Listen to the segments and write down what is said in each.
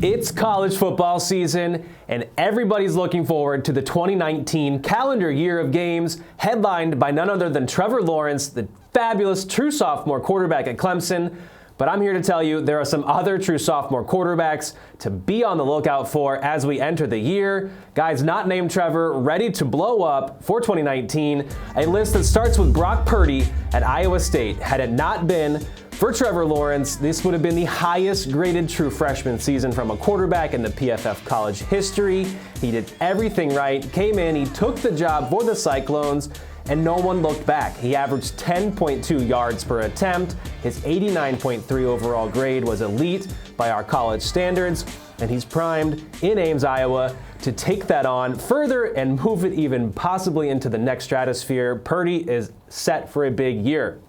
It's college football season, and everybody's looking forward to the 2019 calendar year of games, headlined by none other than Trevor Lawrence, the fabulous true sophomore quarterback at Clemson. But I'm here to tell you there are some other true sophomore quarterbacks to be on the lookout for as we enter the year. Guys not named Trevor, ready to blow up for 2019. A list that starts with Brock Purdy at Iowa State. Had it not been for Trevor Lawrence, this would have been the highest graded true freshman season from a quarterback in the PFF college history. He did everything right, came in, he took the job for the Cyclones, and no one looked back. He averaged 10.2 yards per attempt. His 89.3 overall grade was elite by our college standards, and he's primed in Ames, Iowa to take that on further and move it even possibly into the next stratosphere. Purdy is set for a big year.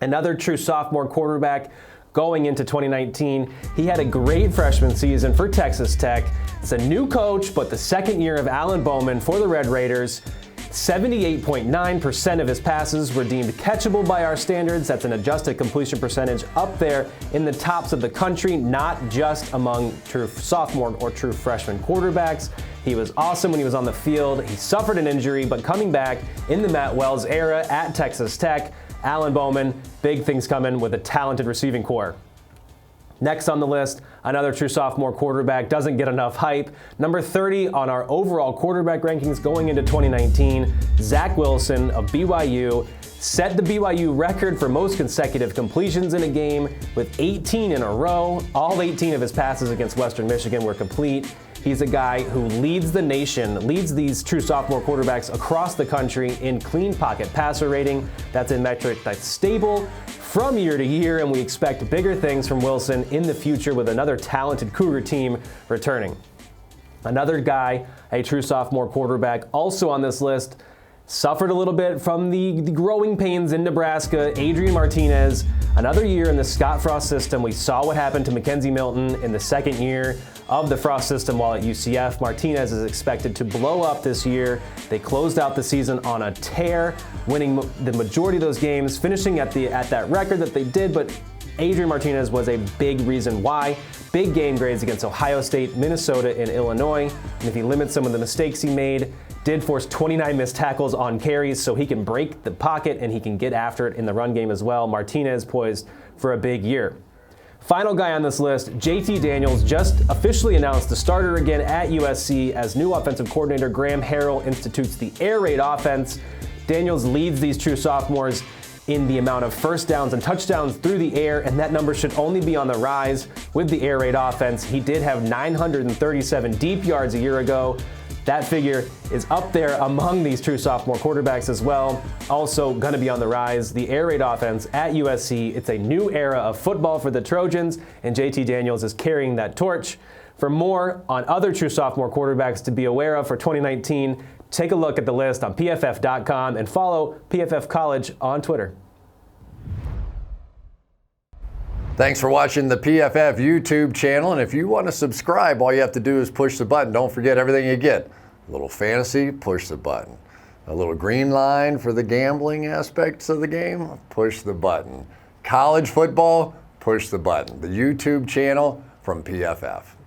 Another true sophomore quarterback going into 2019. He had a great freshman season for Texas Tech. It's a new coach, but the second year of Alan Bowman for the Red Raiders. 78.9% of his passes were deemed catchable by our standards. That's an adjusted completion percentage up there in the tops of the country, not just among true sophomore or true freshman quarterbacks. He was awesome when he was on the field. He suffered an injury, but coming back in the Matt Wells era at Texas Tech, Alan Bowman, big things coming with a talented receiving core. Next on the list, another true sophomore quarterback, doesn't get enough hype. Number 30 on our overall quarterback rankings going into 2019, Zach Wilson of BYU set the BYU record for most consecutive completions in a game with 18 in a row. All 18 of his passes against Western Michigan were complete. He's a guy who leads the nation, leads these true sophomore quarterbacks across the country in clean pocket passer rating. That's a metric that's stable from year to year, and we expect bigger things from Wilson in the future with another talented Cougar team returning. Another guy, a true sophomore quarterback, also on this list, suffered a little bit from the growing pains in Nebraska, Adrienne Martinez. Another year in the Scott Frost system. We saw what happened to Mackenzie Milton in the second year of the Frost system while at UCF. Martinez is expected to blow up this year. They closed out the season on a tear, winning the majority of those games, finishing at that record that they did, but Adrienne Martinez was a big reason why. Big game grades against Ohio State, Minnesota, and Illinois. And if he limits some of the mistakes he made, did force 29 missed tackles on carries, so he can break the pocket and he can get after it in the run game as well. Martinez poised for a big year. Final guy on this list, JT Daniels, just officially announced the starter again at USC as new offensive coordinator. Graham Harrell institutes the air raid offense. Daniels leads these true sophomores in the amount of first downs and touchdowns through the air, and that number should only be on the rise with the air raid offense. He did have 937 deep yards a year ago. That figure is up there among these true sophomore quarterbacks as well. Also going to be on the rise, the air raid offense at USC. It's a new era of football for the Trojans, and JT Daniels is carrying that torch. For more on other true sophomore quarterbacks to be aware of for 2019, take a look at the list on PFF.com and follow PFF College on Twitter. Thanks for watching the PFF YouTube channel. And if you want to subscribe, all you have to do is push the button. Don't forget everything you get. A little fantasy, push the button. A little green line for the gambling aspects of the game, push the button. College football, push the button. The YouTube channel from PFF.